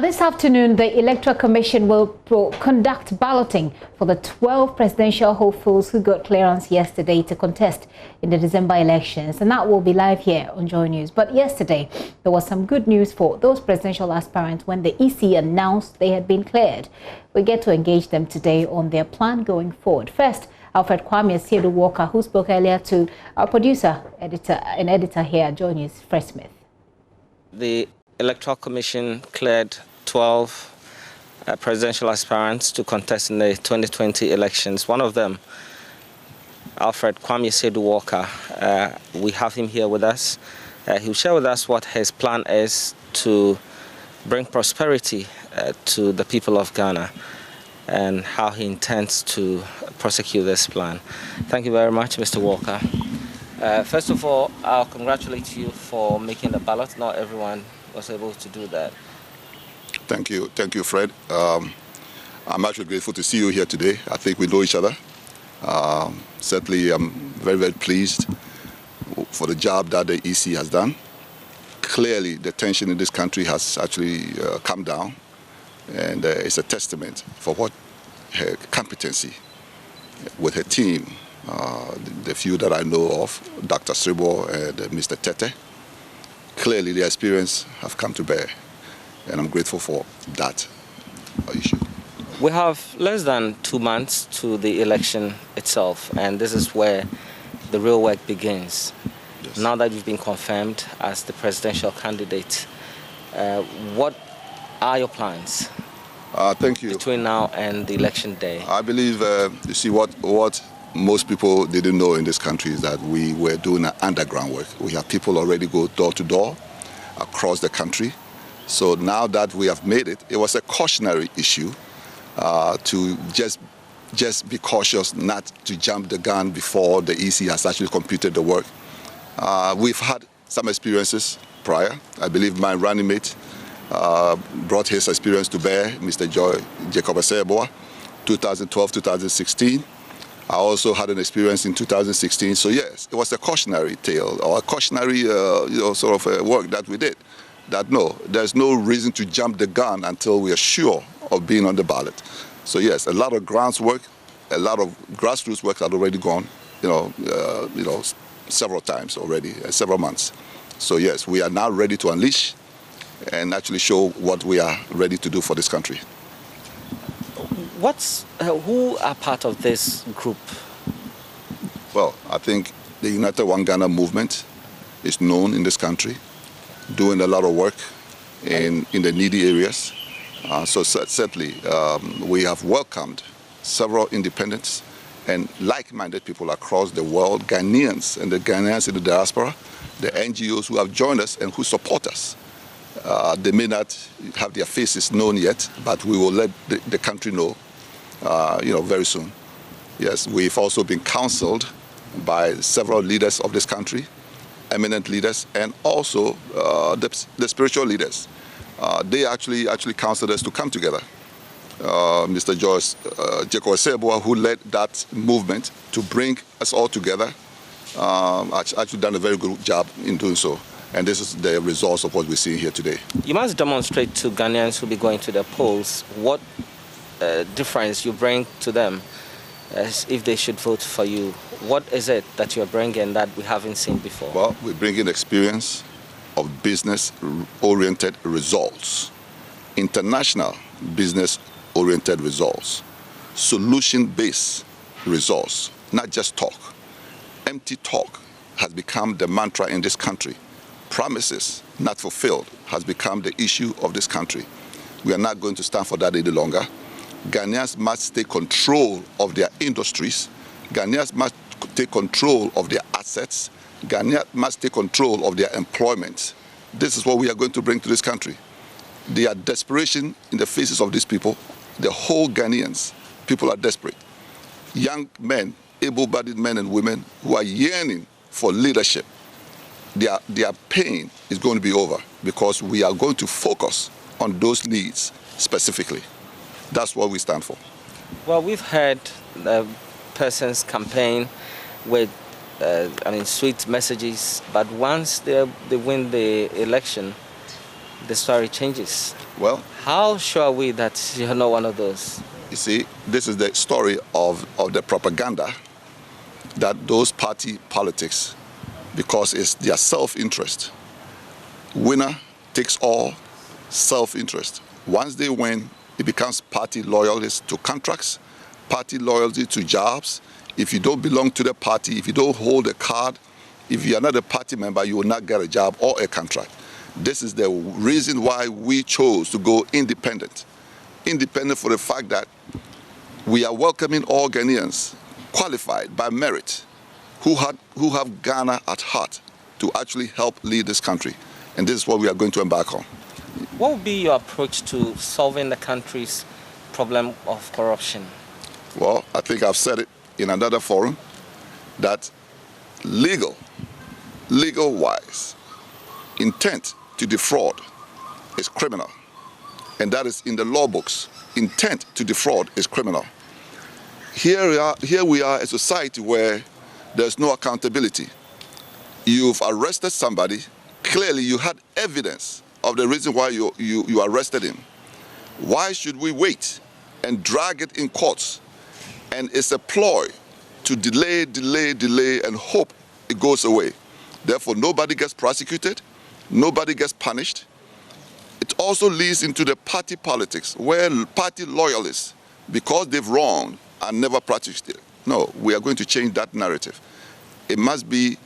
This afternoon, the Electoral Commission will conduct balloting for the 12 presidential hopefuls who got clearance yesterday to contest in the December elections, and that will be live here on JoyNews. But yesterday, there was some good news for those presidential aspirants when the EC announced they had been cleared. We get to engage them today on their plan going forward. First, Alfred Kwame Asiedu Walker, who spoke earlier to our producer, editor here at JoyNews, Fred Smith. The Electoral Commission cleared 12 presidential aspirants to contest in the 2020 elections. One of them, Alfred Kwame Asiedu Walker, we have him here with us. He'll share with us what his plan is to bring prosperity to the people of Ghana and how he intends to prosecute this plan. Thank you very much, Mr. Walker. First of all, I'll congratulate you for making the ballot. Not everyone was able to do that. Thank you, Fred. I'm actually grateful to see you here today. I think we know each other. Certainly, I'm very, very pleased for the job that the EC has done. Clearly, the tension in this country has actually come down, and it's a testament for what her competency with her team, the few that I know of, Dr. Sribo and Mr. Tete. Clearly, their experience have come to bear, and I'm grateful for that issue. We have less than 2 months to the election itself, and this is where the real work begins. Yes. Now that you've been confirmed as the presidential candidate, what are your plans? Thank you. Between now and the election day? I believe, you see, what most people didn't know in this country is that we were doing an underground work. We have people already go door to door across the country. So now that we have made it, it was a cautionary issue to just be cautious not to jump the gun before the EC has actually completed the work. We've had some experiences prior. I believe my running mate brought his experience to bear, Mr. Jacob Aseboa, 2012-2016. I also had an experience in 2016. So yes, it was a cautionary tale or a cautionary sort of work that we did. That no, there's no reason to jump the gun until we are sure of being on the ballot. So yes, a lot of groundwork, a lot of grassroots work had already gone, several times already, several months. So yes, we are now ready to unleash and actually show what we are ready to do for this country. Who are part of this group? Well, I think the United One Ghana movement is known in this country, doing a lot of work in the needy areas. So certainly we have welcomed several independents and like-minded people across the world, Ghanaians and the Ghanaians in the diaspora, the NGOs who have joined us and who support us. They may not have their faces known yet, but we will let the country know, very soon. Yes, we've also been counseled by several leaders of this country, eminent leaders, and also the spiritual leaders. They actually counseled us to come together. Mr. Jacob Aseboa, who led that movement to bring us all together, actually done a very good job in doing so. And this is the results of what we're seeing here today. You must demonstrate to Ghanaians who will be going to the polls what difference you bring to them as if they should vote for you. What is it that you're bringing that we haven't seen before? Well, we're bringing experience of business-oriented results, international business-oriented results, solution-based results, not just talk. Empty talk has become the mantra in this country. Promises not fulfilled has become the issue of this country. We are not going to stand for that any longer. Ghanaians must take control of their industries. Ghanaians must take control of their assets. Ghanaians must take control of their employment. This is what we are going to bring to this country. There are desperation in the faces of these people. The whole Ghanaians, people are desperate. Young men, able-bodied men and women who are yearning for leadership. Their pain is going to be over because we are going to focus on those needs specifically. That's what we stand for. Well, we've heard persons campaign with sweet messages, but once they win the election, the story changes. Well, how sure are we that you're not one of those? you see, this is the story of the propaganda that those party politics, because it's their self-interest. Winner takes all, self-interest. Once they win, it becomes party loyalty to contracts, party loyalty to jobs. If you don't belong to the party, if you don't hold a card, if you are not a party member, you will not get a job or a contract. This is the reason why we chose to go independent. Independent for the fact that we are welcoming all Ghanaians qualified by merit who have Ghana at heart to actually help lead this country. And this is what we are going to embark on. What would be your approach to solving the country's problem of corruption? Well, I think I've said it in another forum that legal-wise, intent to defraud is criminal. And that is in the law books. Intent to defraud is criminal. Here we are a society where there's no accountability. You've arrested somebody. Clearly, you had evidence of the reason why you arrested him. Why should we wait and drag it in courts? And it's a ploy to delay, and hope it goes away. Therefore, nobody gets prosecuted, nobody gets punished. It also leads into the party politics, where party loyalists, because they've wronged, are never practiced it. No, we are going to change that narrative. It must be,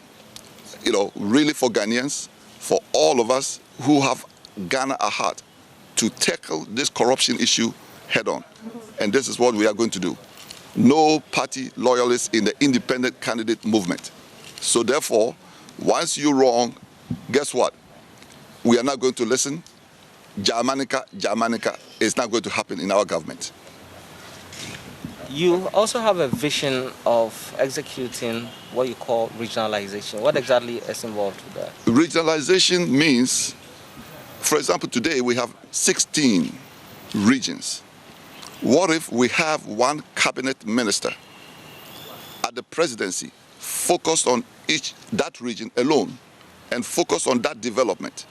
really for Ghanaians, for all of us who have Ghana at heart, to tackle this corruption issue head on. And this is what we are going to do. No party loyalists in the independent candidate movement. So therefore, once you're wrong, guess what? We are not going to listen. Jamanica is not going to happen in our government. You also have a vision of executing what you call regionalization. What exactly is involved with that? Regionalization means, for example, today we have 16 regions. What if we have one cabinet minister at the presidency focused on that region alone and focused on that development?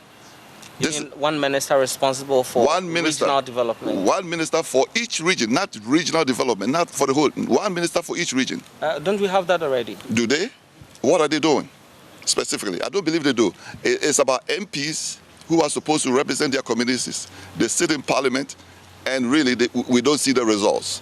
You mean one minister responsible for regional development? One minister for each region, not regional development, not for the whole. One minister for each region. Don't we have that already? Do they? What are they doing specifically? I don't believe they do. It's about MPs who are supposed to represent their communities. They sit in parliament, and really we don't see the results.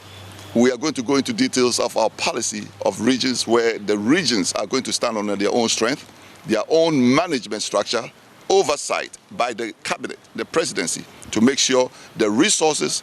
We are going to go into details of our policy of regions, where the regions are going to stand on their own strength, their own management structure, oversight by the cabinet, the presidency, to make sure the resources